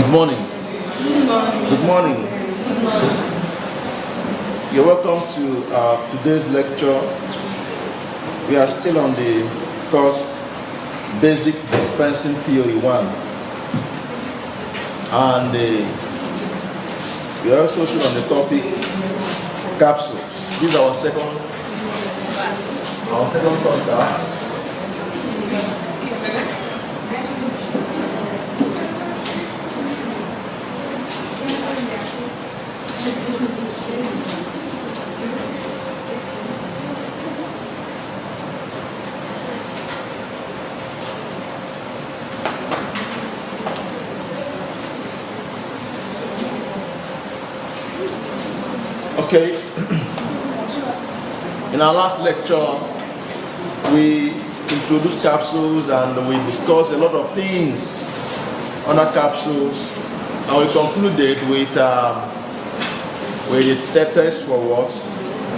Good morning. Good morning. You're welcome to today's lecture. We are still on the course Basic Dispensing Theory 1. And we are also still on the topic capsules. This is our second contact. Okay, in our last lecture, we introduced capsules and we discussed a lot of things under capsules, and we concluded with the test for what?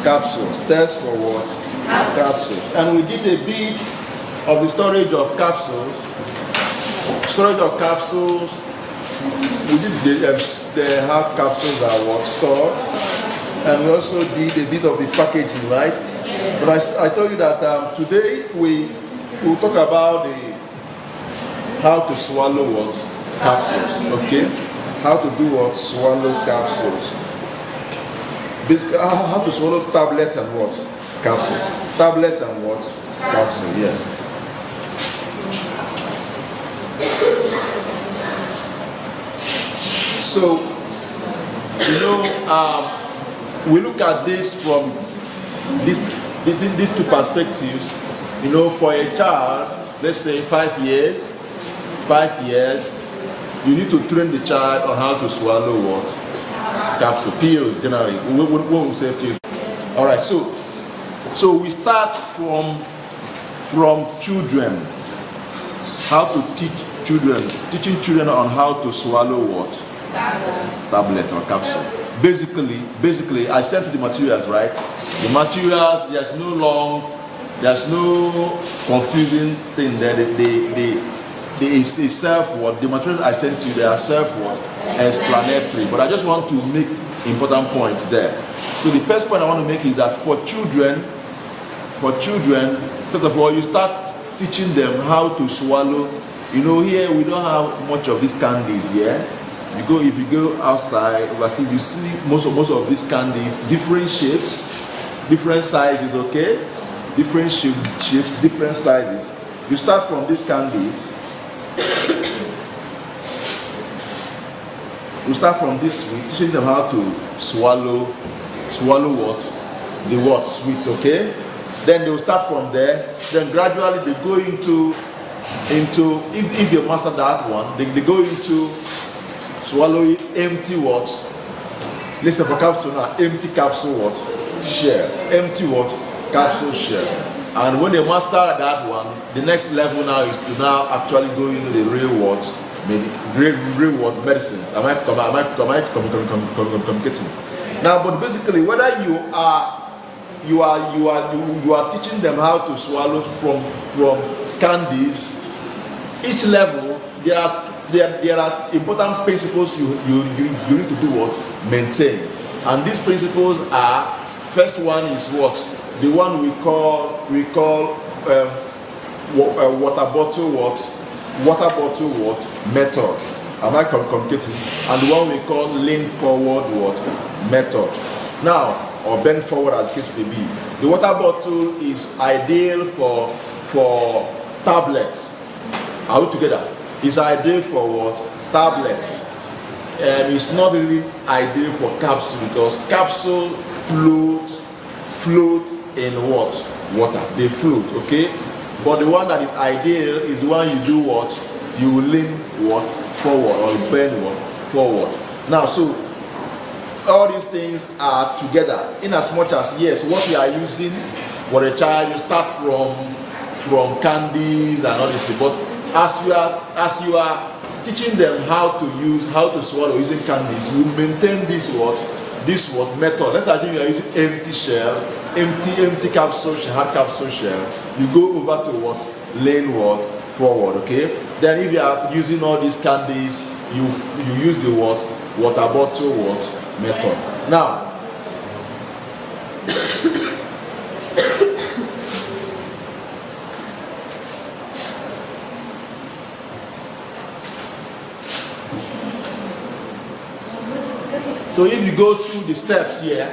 Capsules. Test for what? Capsules. And we did a bit of the storage of capsules. Storage of capsules, we did the how capsules are what? Stored. And we also did a bit of the packaging, right? But I told you that today we will talk about how to swallow what? Capsules, okay? How to do what? Swallow capsules. Basically, how to swallow tablets and what? Capsules. Tablets and what? Capsules, yes. So, we look at this from these two perspectives. For a child, let's say 5 years, you need to train the child on how to swallow what? Capsule, pills generally. When we say pills. All right, so we start from children. How to teaching children on how to swallow what? Tablet or capsule. Basically, I sent you the materials, right? The materials, there's no confusing thing there. They say self-word. The materials I sent you, they are self-word, explanatory. But I just want to make important points there. So the first point I want to make is that for children, first of all, you start teaching them how to swallow. Here we don't have much of these candies here. If you go outside overseas, you see most of these candies, different shapes, different sizes, okay? Different shapes, different sizes. You start from these candies. You start from this sweet, teaching them how to swallow what? The what? Sweet, okay? Then they will start from there. Then gradually they go into if they master that one, they go into swallowing empty what? Listen for capsule now. Empty capsule what? Share. Empty what? Capsule share. And when they master that one, the next level now is to now actually go into the real what? Real what? Medicines. Am I communicating? Now, but basically, whether you are teaching them how to swallow from candies, each level there are important principles you need to do what? Maintain. And these principles are, first one is what? The one we call water bottle what? Method. Am I communicating? And the one we call lean forward what? Method. Now, or bend forward as the case may be. The water bottle is ideal for tablets. Are we together? It's ideal for what? Tablets. And it's not really ideal for capsule because capsule float in what? Water. They float, okay? But the one that is ideal is the one you do what? You lean what? Forward or you bend what? Forward. Now, so all these things are together in as much as, yes, what we are using for a child, you start from candies and all this, but as you are teaching them how to swallow using candies, you maintain this method. Let's assume you are using empty shell, empty capsule shell, hard capsule shell. You go over to what? Lane what? Forward, okay? Then if you are using all these candies, you use the water bottle method. Now, so if you go through the steps here,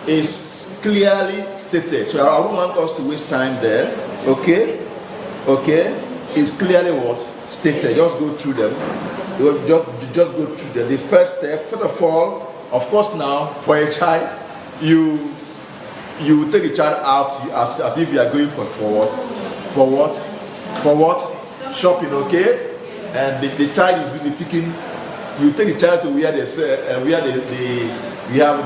it's clearly stated. So I don't want us to waste time there. Okay? It's clearly what? Stated. Just go through them. Just go through them. The first step, first of all, of course now, for a child, you take the child out as if you are going for what? Shopping, okay? And the child is busy picking. You take the child to where they say, we have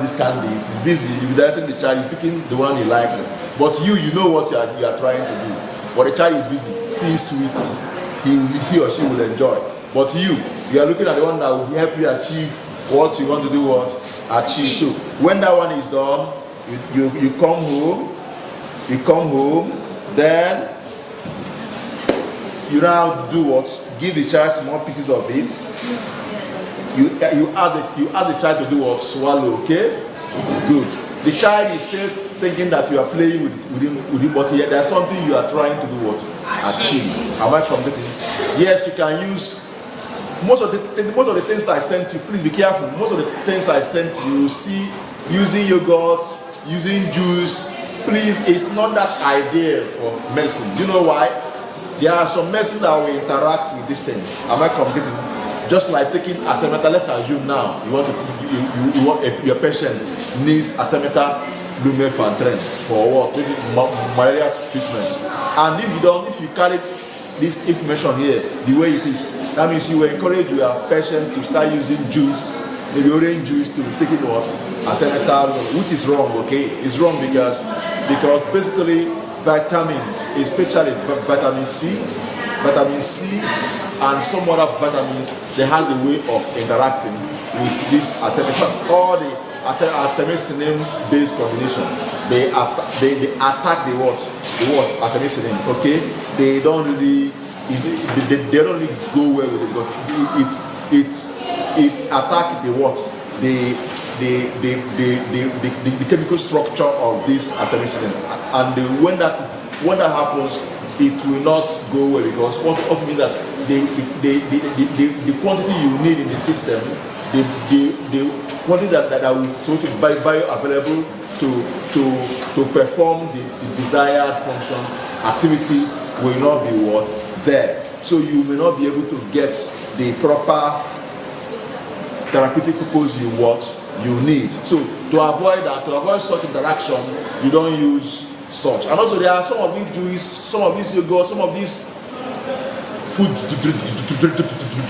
these candies. He's busy. You directing the child, you're picking the one you like. But you know what you are trying to do. But the child is busy. See sweets, he or she will enjoy. But you are looking at the one that will help you achieve what you want to do. Achieve. So when that one is done, you come home. Then you now do what? Give the child small pieces of it. You ask the child to do what? Swallow, okay? Good. The child is still thinking that you are playing with him, but there's something you are trying to do what? Achieve. Am I committing? Yes, you can use most of the things I sent you. Please be careful. Most of the things I sent you, see, using yogurt, using juice. Please, it's not that ideal for medicine. Do you know why? There are some medicine that will interact with these things. Am I committing? Just like taking artemether, let's assume now you want your patient needs artemether lumefantrine for what? Maybe malaria treatment. And if you carry this information here the way it is, that means you will encourage your patient to start using juice, maybe orange juice, to take it what? Artemether, which is wrong, okay? It's wrong because basically vitamins, especially vitamin C and some other vitamins, they have a way of interacting with this artemisinin. All the artemisinin-based combination, they attack the artemisinin. Okay, they don't really go well with it because it attacks the chemical structure of this artemisinin, and when that happens, it will not go well because what means that the quantity you need in the system, the quantity that will be bioavailable to perform the desired function activity will not be there. So you may not be able to get the proper therapeutic purpose you need. So to avoid such interaction, you don't use such. And also there are some of these juice, some of these yogurt, some of these food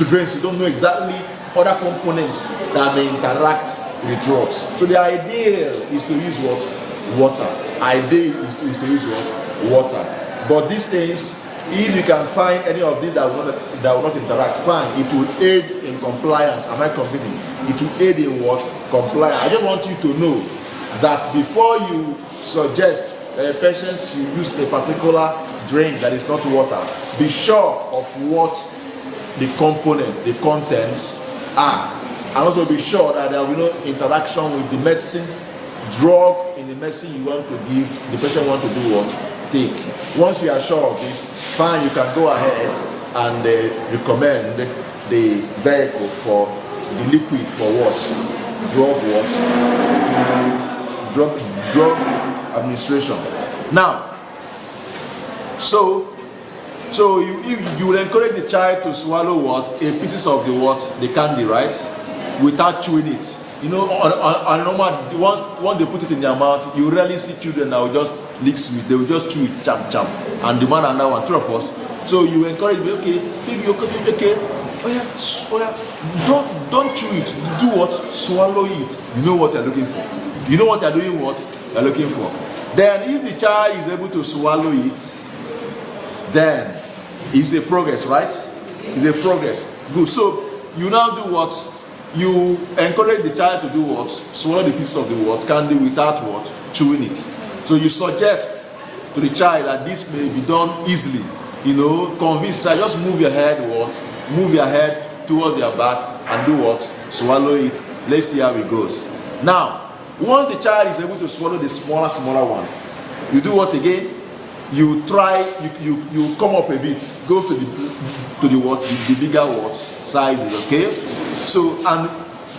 drinks, you don't know exactly other components that may interact with drugs. So the idea is to use water. Water. But these things, if you can find any of these that will not interact, fine. It will aid in compliance. Am I completing? It will aid in compliance. I just want you to know that before you suggest patients you use a particular drink that is not water, be sure of what the contents are, and also be sure that there will be no interaction with the medicine, drug in the medicine you want to give, the patient want to do take. Once you are sure of this, fine, you can go ahead and recommend the vehicle for the liquid for drug administration. Now, so you will encourage the child to swallow a pieces of the candy, right, without chewing it. You know, on normal, once they put it in their mouth, you rarely see children that will just lick sweet. They will just chew it, champ, and demand another one. Two of us. So you encourage me, okay, baby, okay. Oh yeah, don't chew it. Do what? Swallow it. You know what you're looking for. You know what you're doing. What you're looking for. Then, if the child is able to swallow it, then it's a progress, right? It's a progress. Good. So you now do what? You encourage the child to do what? Swallow the piece of the candy without chewing it. So you suggest to the child that this may be done easily convince child, just move your head towards your back and do what? Swallow it. Let's see how it goes. Now, once the child is able to swallow the smaller ones, you do what again? You try, you come up a bit, go to the bigger sizes, okay? So, and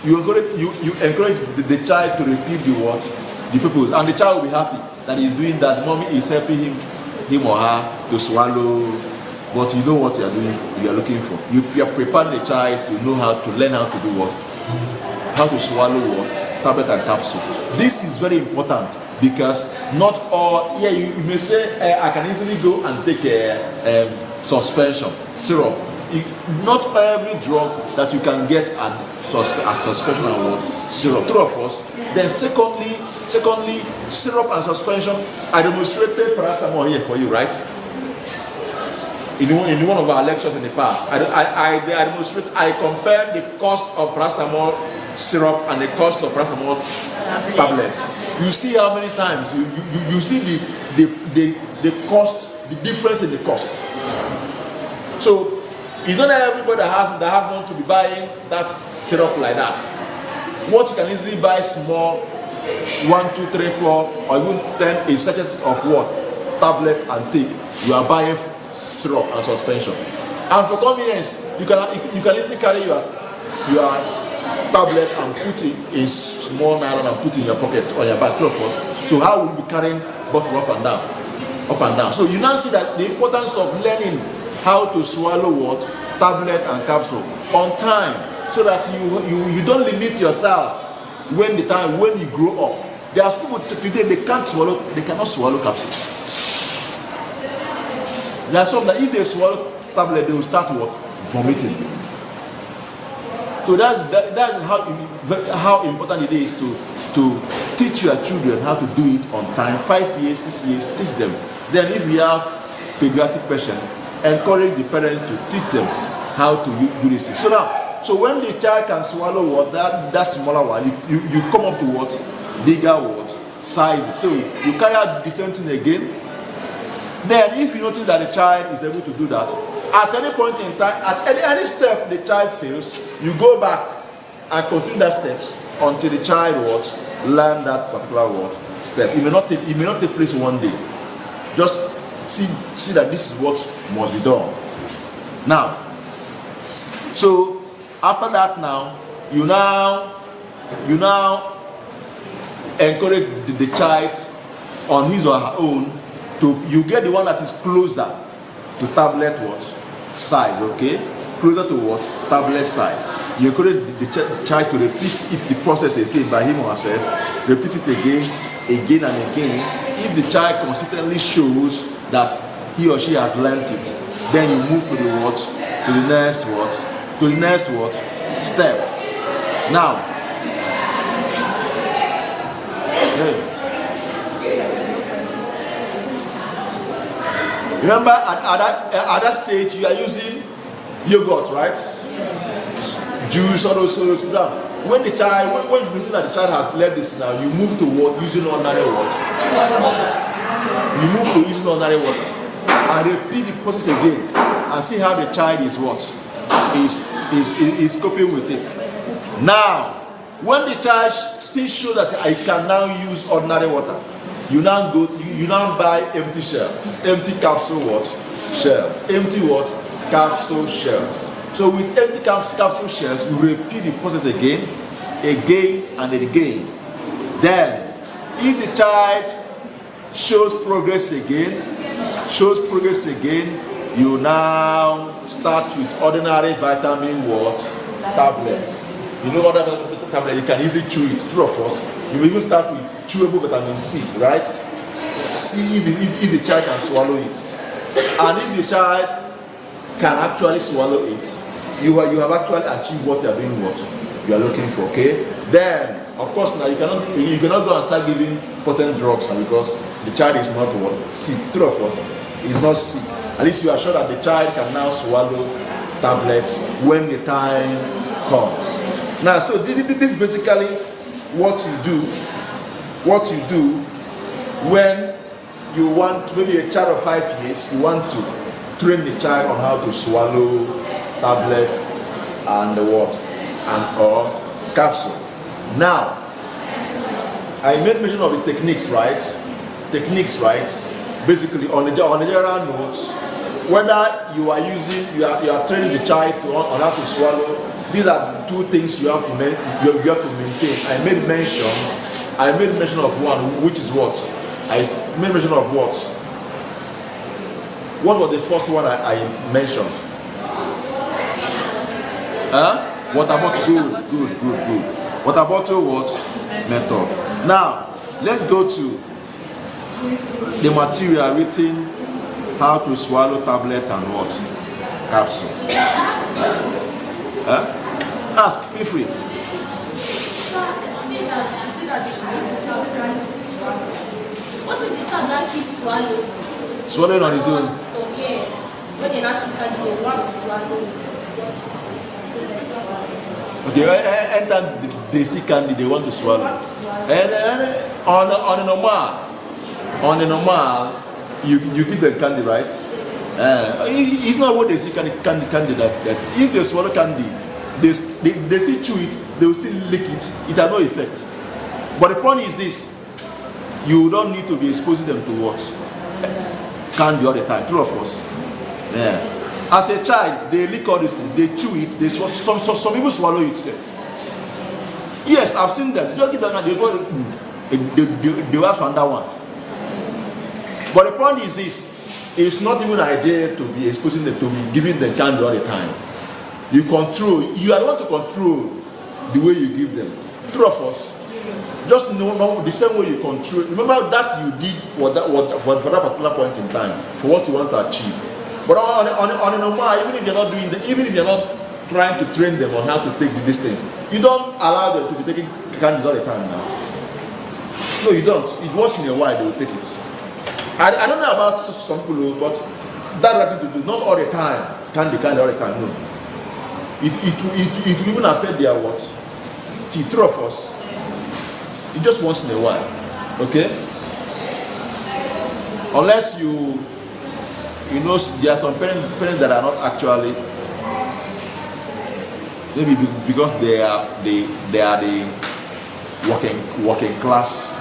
you encourage the child to repeat the purpose, and the child will be happy that he's doing that. Mommy is helping him or her to swallow, but you know what you are looking for. You are preparing the child to know how to learn how to do what? How to swallow what? Tablet and capsule. This is very important because not all, you may say, I can easily go and take a suspension, syrup. Not every drug that you can get as suspension or syrup. True of us. Then secondly, syrup and suspension. I demonstrated paracetamol here for you, right? In one of our lectures in the past, I compared the cost of paracetamol syrup and the cost of paracetamol tablets. You see how many times you see the cost, the difference in the cost. So it's not everybody that have one to be buying that syrup like that. What you can easily buy small, 1, 2, 3, 4, or even 10 a sachet of what? Tablet and take. You are buying syrup and suspension. And for convenience, you can easily carry your tablet and put it in small nylon and put it in your pocket or your back. So how will you be carrying bottle up and down? So you now see that the importance of learning how to swallow what? Tablet and capsule on time, so that you don't limit yourself when you grow up. There are people today they cannot swallow capsule. There are some that if they swallow tablet, they will start what? Vomiting. So that's how important it is to teach your children how to do it on time. 5 years, 6 years, teach them. Then if you have pediatric patients, encourage the parents to teach them how to do this thing. So when the child can swallow what? That smaller one, you come up to what? Bigger what? Sizes. So you carry out the same thing again. Then if you notice that the child is able to do that, at any point in time, at any step the child fails, you go back and continue that steps until the child learn that particular step. It may not take place one day. Just see that this is what must be done. Now, so after that, now you encourage the child on his or her own you get the one that is closer to tablet size, okay? Closer to tablet size. You encourage the child to repeat the process again by him or herself. Repeat it again and again. If the child consistently shows that he or she has learnt it, then you move to the next step. Now, remember at that stage you are using yogurt, right? Juice, all those. When you notice that the child has learned this now, you move to using ordinary water. You move to using ordinary water and repeat the process again and see how the child is coping with it. Now, when the child still shows that I can now use ordinary water, you now buy empty shells, empty capsule shells, empty capsule shells. So with empty capsule shells, you repeat the process again and again. Then, if the child shows progress again, you now start with ordinary vitamin tablets. You know what tablet, you can easily chew it. True of us. You will even start with chewable vitamin C, right? See if the child can swallow it. And if the child can actually swallow it, you have actually achieved what you are looking for, okay? Then, of course, now you cannot go and start giving potent drugs now because the child is not sick. True of us, is not sick. At least you are sure that the child can now swallow tablets when the time comes. Now, so this is basically what you do when you want, maybe a child of 5 years, you want to train the child on how to swallow tablets and the what? And or capsule. Now, I made mention of the techniques, right? Basically, on the general notes, whether you are training the child on how to swallow, these are two things you have to maintain. I made mention of one, which is what? I made mention of what? What was the first one I mentioned? Water bottle. Good. Water bottle what? Method. Now, let's go to the material written how to swallow tablet and what? Capsule. Ask, feel free. What if the child that keeps swallowing? Swallowing on his own? Oh, yes. When they're not sick and they want to swallow it. Okay, enter the sick candy they want to swallow. And on a normal, you give them candy, right? It's not what they see candy that if they swallow candy, they still chew it, they will still lick it. It has no effect. But the point is this: you don't need to be exposing them to what? Candy all the time. True of us. Yeah. As a child, they lick all this, they chew it, some people swallow it. Yes, I've seen them. Just give them they will have another one. But the point is this: it's not even an idea to be exposing them, to be giving them candy all the time. You are the one to control the way you give them. True of us. Just know the same way you control. Remember that you did for that particular point in time, for what you want to achieve. But on a normal, even if you're not doing that, even if you're not trying to train them on how to take the distance, you don't allow them to be taking candies all the time now. No, you don't. It once in a while they will take it. I don't know about some people, but that right thing to do, not all the time, candy all the time, no. It will even affect their what? See, true of us. It just once in a while, okay? Unless you know, there are some parents that are not actually, maybe because they are the working class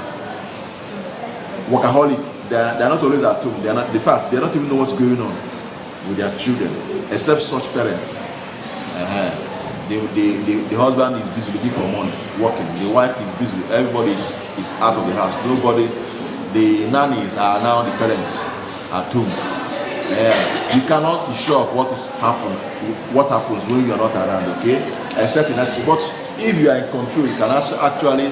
workaholic. They are not always at home. They are not even know what's going on with their children, except such parents. The husband is busy looking for money, working. The wife is busy. Everybody is out of the house. Nobody. The nannies are now the parents at home. You cannot be sure of what happens when you are not around. Okay, except in that. But if you are in control, you can also actually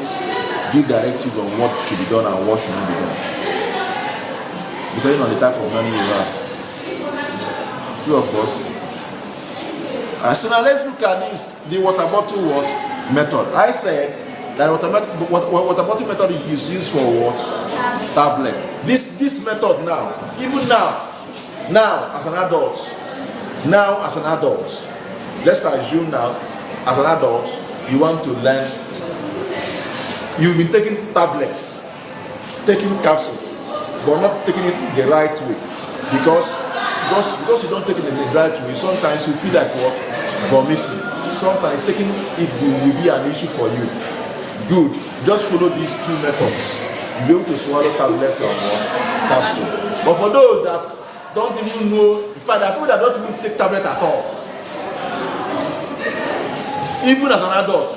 give directive on what should be done and what should not be done, depending on the type of nanny you have. Two of us. So now let's look at this, the water bottle method. I said that water bottle method is used for what? Tablet. This method now, even now as an adult, let's assume now as an adult, you want to learn, you've been taking tablets, taking capsules, but not taking it the right way. Because you don't take it in the right way, sometimes you feel like what? Vomiting. Sometimes taking it will be an issue for you. Good. Just follow these two methods. You'll be able to swallow tablet or capsule. But for those that don't even know, in fact, there are people that don't even take tablet at all. Even as an adult,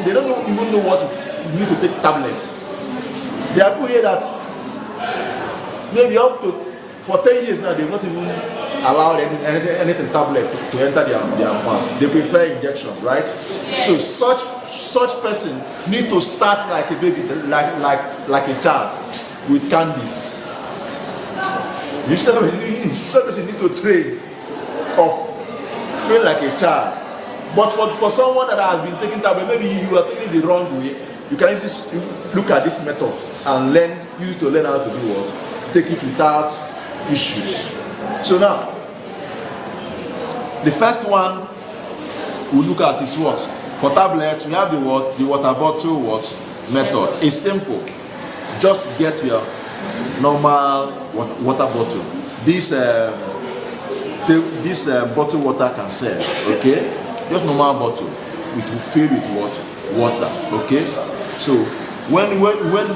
they don't even know what you need to take tablets. There are people here that maybe up to for 10 years now, they've not even allowed anything tablet to enter their mouth. They prefer injection, right? So such person need to start like a baby, like a child with candies. Such person need to train like a child. But for someone that has been taking tablet, maybe you are taking it the wrong way. You can easily look at these methods and use to learn how to do what? Take it without issues. So now, the first one we look at is what? For tablets, we have the water bottle method. It's simple. Just get your normal water bottle. This this bottled water can serve. Okay, just normal bottle. It will fill with what? Water. Okay, so when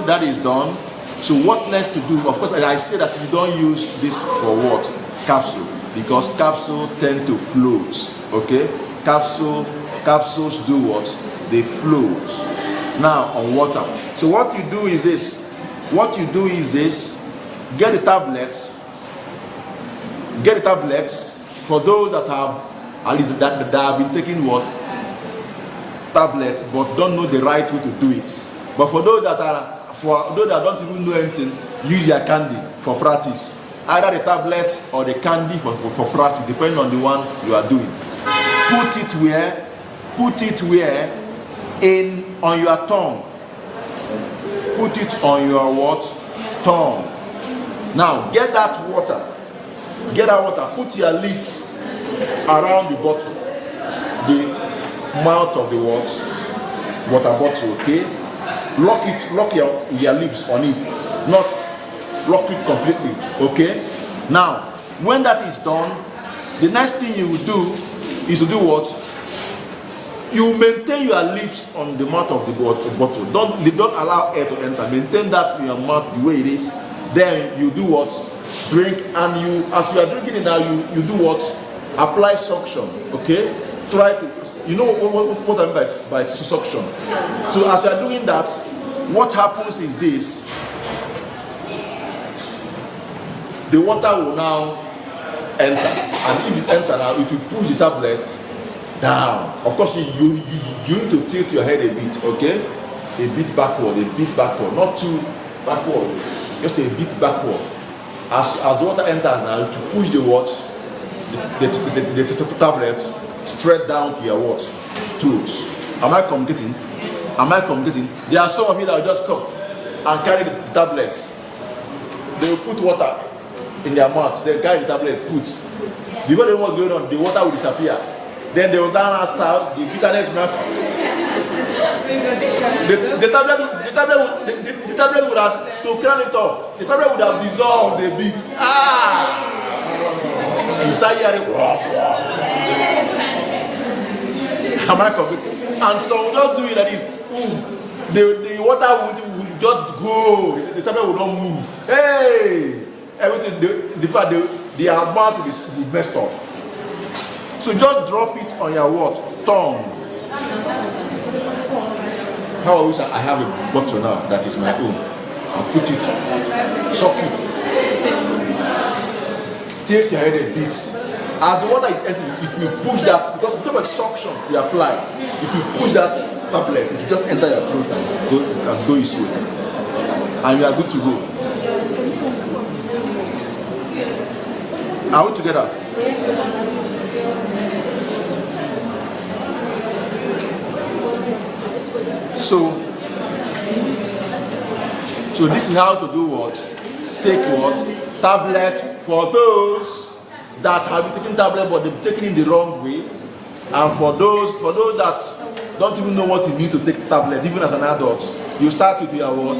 that is done, so what next to do? Of course, I say that you don't use this for what? Capsule, because capsule tend to float. Okay, capsules do what? They float now on water. So what you do is this. Get the tablets for those that have, at least that have been taking what? Tablet, but don't know the right way to do it. But for those that don't even know anything, use your candy for practice. Either the tablets or the candy for practice, depending on the one you are doing. Put it where? On your tongue. Put it on your what? Tongue. Now get that water. Put your lips around the bottle, the mouth of the water bottle. Okay. Lock your lips on it. Not lock it completely. Okay. Now, when that is done, the next thing you will do is to do what? You maintain your lips on the mouth of the bottle. Don't allow air to enter. Maintain that in your mouth the way it is. Then you do what? Drink, and as you are drinking it now, you do what? Apply suction. Okay? Try to, you know what I mean by suction. So as you are doing that, what happens is this: the water will now enter, and if it enter now, it will push the tablet down. Of course, you need to tilt your head a bit, okay? A bit backward, not too backward, just a bit backward. As the water enters now, to push the tablet straight down to your tooth. Am I communicating? There are some of you that will just come and carry the tablets. They will put water in their mouth, they carry the tablet, put. Before they know what's going on, the water will disappear. Then they will down start the bitterness will not come. The tablet would have, to crown it off, the tablet would have dissolved a bit. You start hearing, am I complete? And so we just do it like this. The water would just go, the tablet would not move. Hey! Everything, the amount will be messed up. So just drop it on your what? Tongue. How I wish I have a bottle now that is my own. I'll put it, shock it. Tilt your head a bit. As the water is entering, it will push that, because of suction we apply, it will push that tablet, it will just enter your throat and go its way. And you are good to go. Are we together? So this is how to do what? Take what? Tablet for those that have been taking tablet but they've taken it the wrong way, and for those that don't even know what it means to take tablet, even as an adult. You start with your what?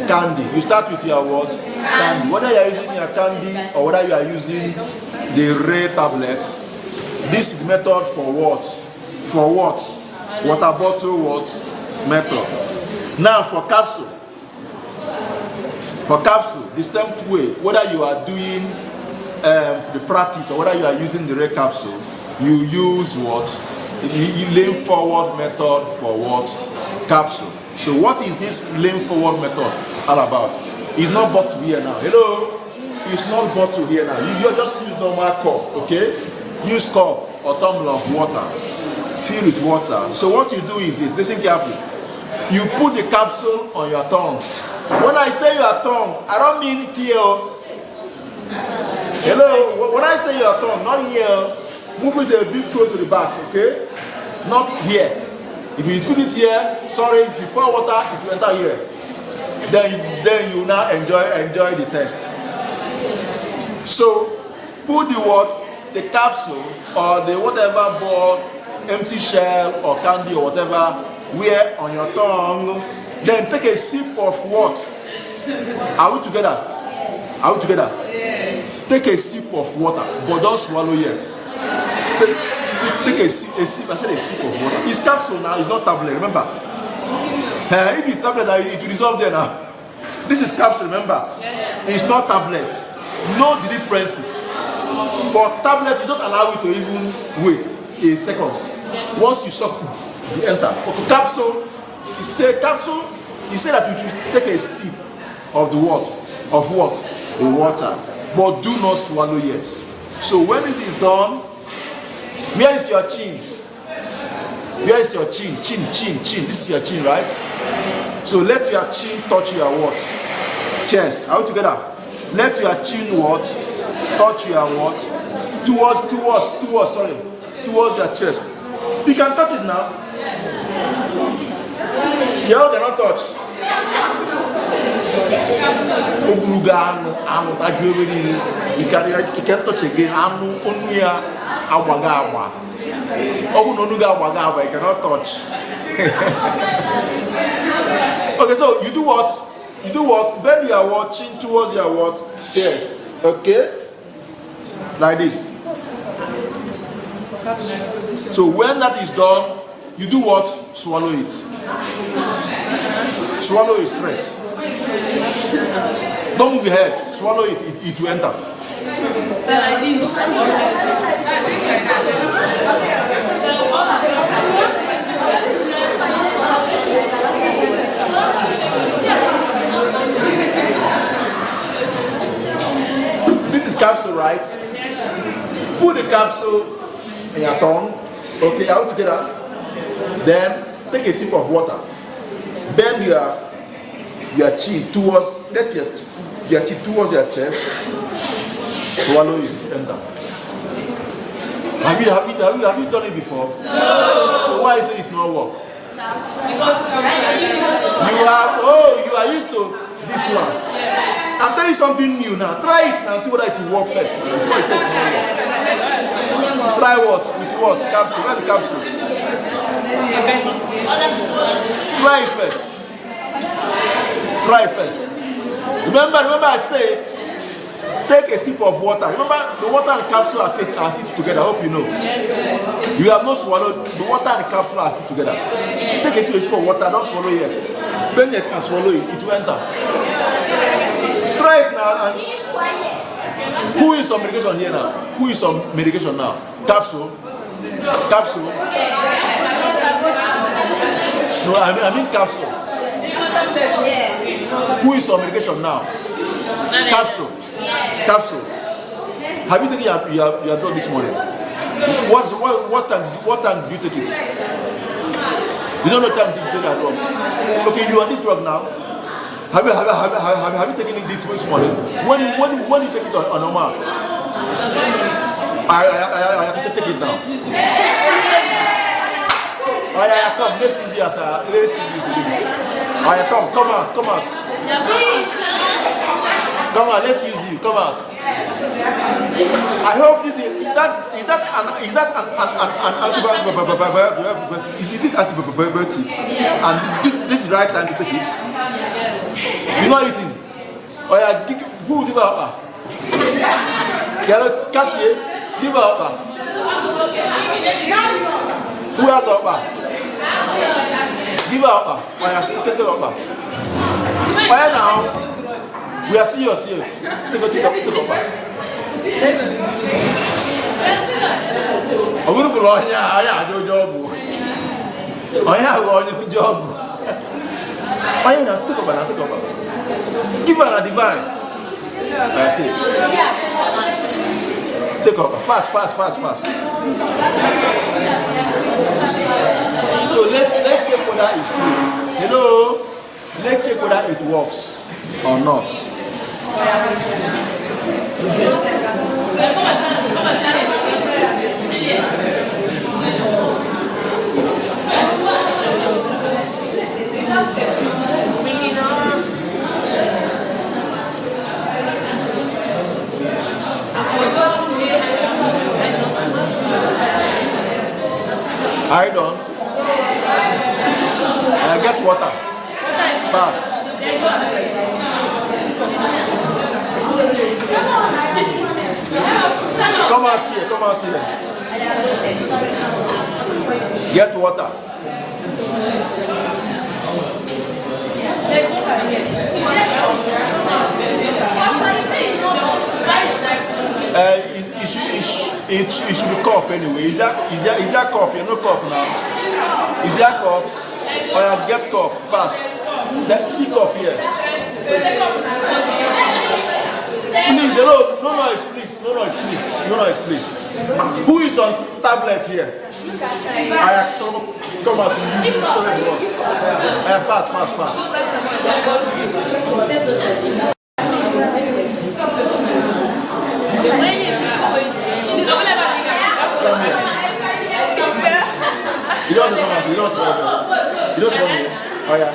Candy. Candy. Whether you are using your candy or whether you are using the ray tablet, this is the method for what? Water bottle method. Now for capsule, the same way, whether you are doing the practice or whether you are using the ray capsule, you use what? You lean forward method for what? Capsule. So what is this lean forward method all about? It's not bottle here now. Hello? It's not bottle here now. You just use normal cup, okay? Use cup or tumbler of water. Fill with water. So what you do is this. Listen carefully. You put the capsule on your tongue. When I say your tongue, I don't mean here. Hello? When I say your tongue, not here. Move it a bit close to the back, okay? Not here. If you put it here, sorry, if you pour water, it will enter here. Then you now enjoy the taste. So put the capsule or the whatever ball, empty shell or candy or whatever, where on your tongue. Then take a sip of what? Are we together? Yes. take a sip of water, but don't swallow yet. Take a sip. I said a sip of water. It's capsule now. It's not tablet. Remember, if it's tablet, it will dissolve there now. This is capsule. Remember, it's not tablet. Know the differences. For tablet, you don't allow it to even wait a second. Once you suck, you enter. But for capsule, you say capsule. You say that you should take a sip of the water, the water, but do not swallow yet. So when this is done, where is your chin? Where is your chin? Chin. This is your chin, right? So let your chin touch your what? Chest. Are we together? Let your chin what? Touch your what? Towards your chest. You can touch it now. You cannot touch. You can't touch again. You cannot touch. Okay, so you do what? Bend your watching towards your what? Chest. Okay? Like this. So when that is done, you do what? Swallow it. Swallow it straight. Don't move your head. Swallow it. It will enter. This is capsule, right? Put the capsule in your tongue. Okay, are we together? Then take a sip of water. Bend your chin towards, your chin towards your chest. Swallow it, enter. Have you done it before? No. So why is it not work? Because you are used to this one. I'm telling you something new now. Try it and see whether it will work first. Before I say it will work. Try what? With what? Capsule. Where's the capsule? Try it first. Remember I said, take a sip of water. Remember, the water and capsule are sit together. I hope you know. You have not swallowed. The water and capsule are sit together. Take a sip of water. Don't swallow yet. Bend it and swallow it. It will enter. Try it now. And who is on medication here now? Who is on medication now? Capsule. No, I mean capsule. Who is on medication now? Capsule. Have you taken your drug this morning? What time do you take it? You don't know time to take your drug. Okay, you are on this drug now. Have you taken it this morning? When you take it on normal? I have to take it now. Come, let's see you to this. Come out. Come on, let's use you. Come out. I hope this is that an antibiotic? Is it antibiotic? And this is the right time to take it. You're not eating. Who will give up? Cassie, give up. Who has up? Give up. Take it up. Why now? We are serious here. Take up. I'm going to go on here. I have a job. Why not? Take up. Give her a divine. Take up. Fast. So let's check whether it's true. Let's check whether it works or not. Are you done? Get water. Fast. Come out here, come out here. Get water. It should be cup anyway. Is that cup? You know cup now. Is that cup? Or you get cup fast. See cup here. Please, no noise, please. No noise, please. No noise, please. Who is on tablet here? I come out to you. Fast. You don't come out. You don't come here. Oh yeah.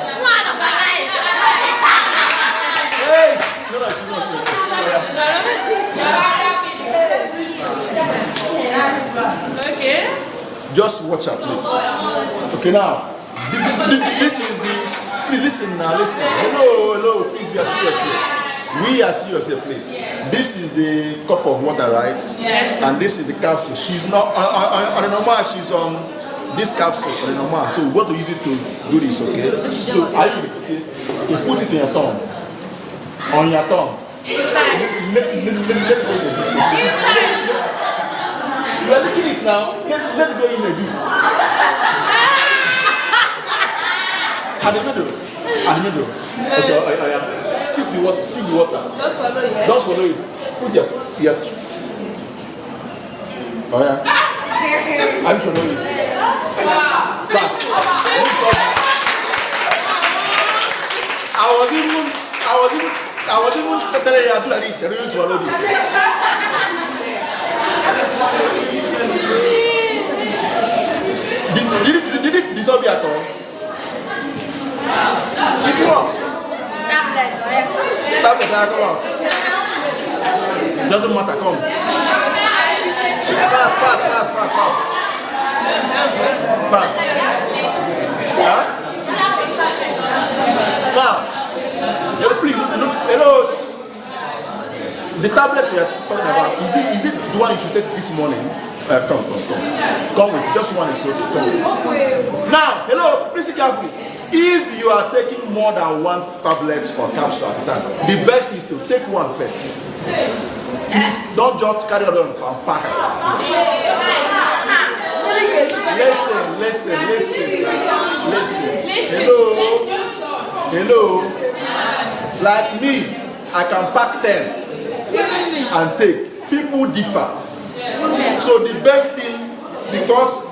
Yes. No. Okay. Just watch out, please. Okay, now. This is the. Please listen now. Listen. Hello. Please be serious here. We are serious here, please. This is the cup of water, right? Yes. And this is the capsule. She's not on the normal. She's on this capsule on the normal. So we want to use it to do this, okay? So I use it to put it in your tongue. On your tongue. Inside. You are licking it now. Let it go in a bit. At the middle. Okay, sip the water. Don't swallow it. Don't swallow it. Put your. Oh yeah. I'm swallowing it. Fast. I was even telling you to do like this. I didn't swallow this. Did it dissolve at all? It works. Tablet, come out. Doesn't matter, come. Fast. Yeah? Now, please, hello. The tablet we are talking about, is it the one you should take this morning? Come with it. Just one is okay. Come with it. Now, hello, listen carefully. If you are taking more than one tablet or capsule at a time, the best is to take one first. Finish. Don't just carry on and pack. Listen. Hello. Like me, I can pack 10 and take. People differ. So the best thing, because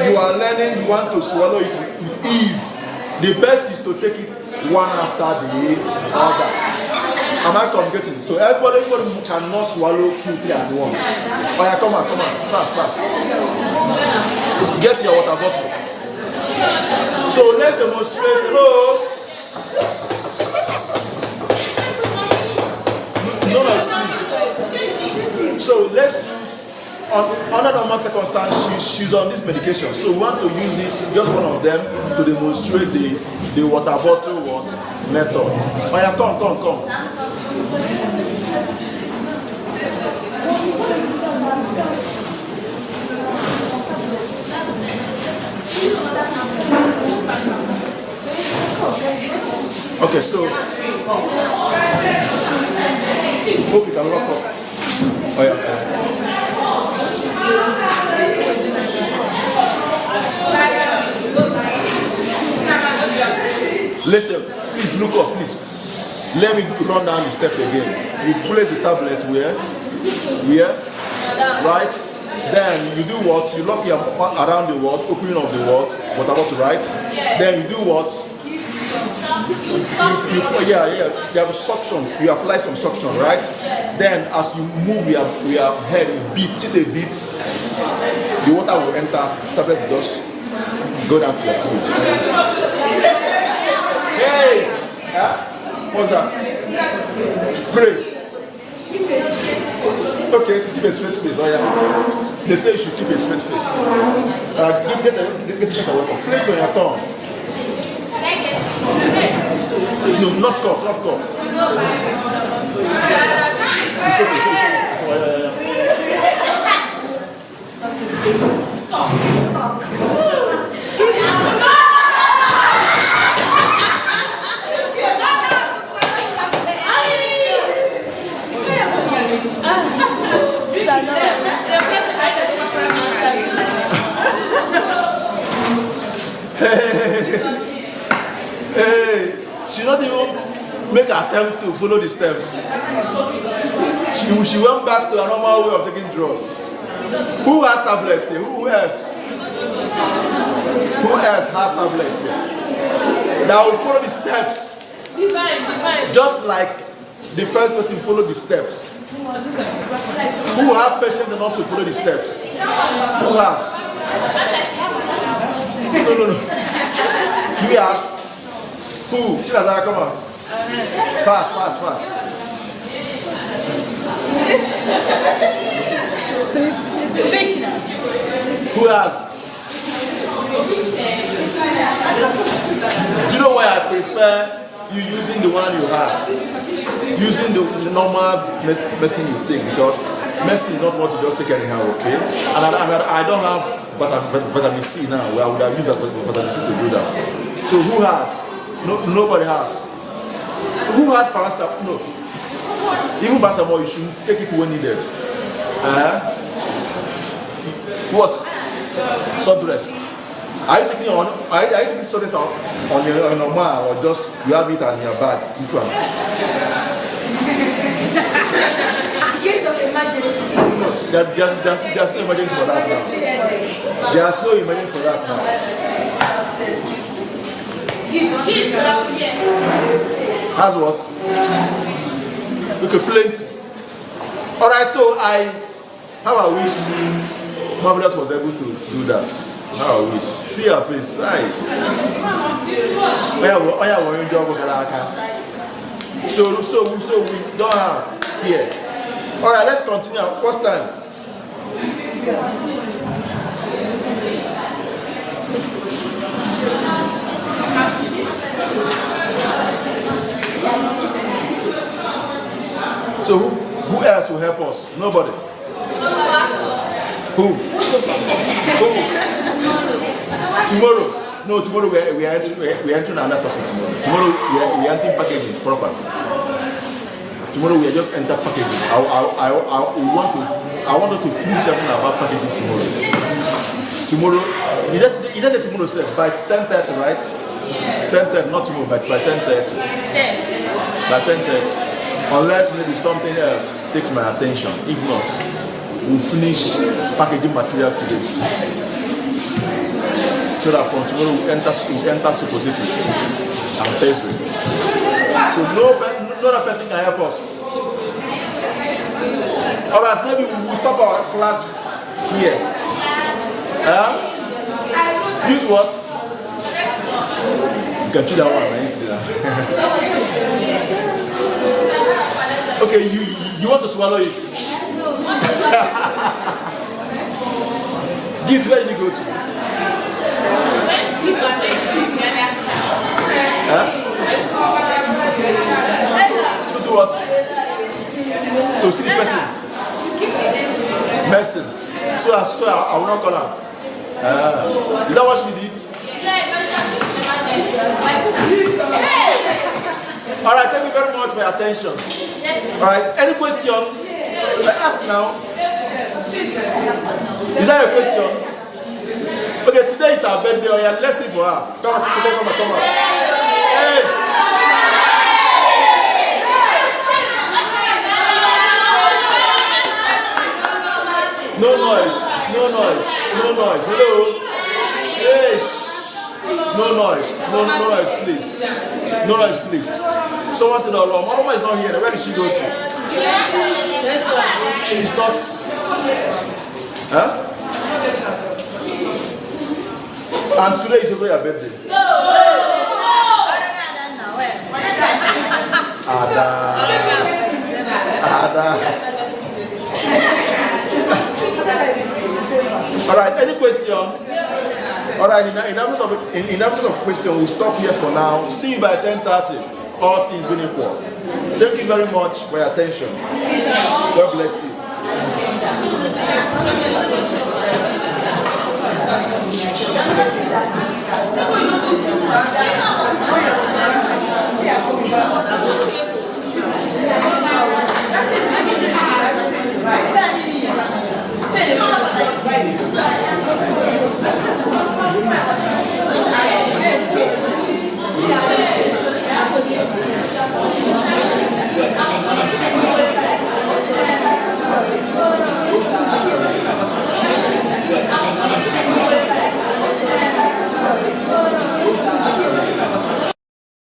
you are learning, you want to swallow it with ease. The best is to take it one after the other. Am I communicating? So everybody cannot swallow 2, 3 at once. Oh yeah, come on. Fast. Get your water bottle. So let's demonstrate. Hello. No, please. So let's use. Under normal circumstances, she's on this medication, so we want to use it, just one of them, to demonstrate the water bottle method. Oh yeah, come. Okay, so hope you can lock up. Oh yeah. Listen, please look up, please. Let me run down the step again. You place the tablet where? Right? Then you do what? You lock your around the word, opening of the word, what about to write? Then you do what? You have suction. You apply some suction, right? Then as you move your head a bit, the water will enter. Tablet will just go down to your throat. Yes. Yeah? What's that? Pray. Okay, keep a straight face. Oh yeah. They say you should keep a straight face. Get a weapon. Place on your tongue. No, not cup. It's okay. Hey, she not even make an attempt to follow the steps. She went back to a normal way of taking drugs. Who has tablets here? Who else? Who else has tablets here? That will follow the steps. Divine. Just like the first person followed the steps. Who have patience enough to follow the steps? Who has? No. Do we have? Who? Chilazara, come on. Fast. Who has? Do you know why I prefer you using the one you have? Using the normal medicine you take, because medicine is not what you just take anyhow, okay? And I don't have vitamin C now, where I would have used vitamin C to do that. So who has? No, nobody has. Who has paracetamol? No. Even paracetamol, you should take it when needed. What? Sudress. Are you taking Sudress on your normal, or just you have it on your bag? Which one? In case of emergency. No, there's no emergency for that now. There's no emergency for that now. Has what? Okay, plenty. Alright, so how I wish Marvelous was able to do that. How I wish. See her face, size. So we don't have here. Alright, let's continue. First time. So who else will help us? Nobody. Who? Tomorrow. No, tomorrow we are entering another topic. Tomorrow we are entering packaging proper. Tomorrow we are just enter packaging. I want us to finish everything about packaging tomorrow. Tomorrow, you just say tomorrow, sir, by 10:30, right? 10:30, not tomorrow, but by 10:30. By 10:30. Unless maybe something else takes my attention. If not, we'll finish packaging materials today. So that from tomorrow we'll enter suppository and pastry. So no other person can help us. Alright, maybe we'll stop our class here. Use what? You can choose that one, right? Okay, you want to swallow it? Give where you go to. To do what? To see the person. Medicine. So I will not call her. Is that what she did? Alright, thank you very much for your attention. Alright, any question? Ask now. Is that a question? Okay, today is our birthday. Yeah, let's sing for her. Come on. Yes. No noise. Hello. Yes. No noise, please. Someone said, "Oh, Mama is not here. Where did she go to?" She's not. Huh? And today is also your birthday. Ada. Alright, any question? Alright, in absence of question, we'll stop here for now. See you by 10:30. All things being equal. Thank you very much for your attention. God bless you. Thank you.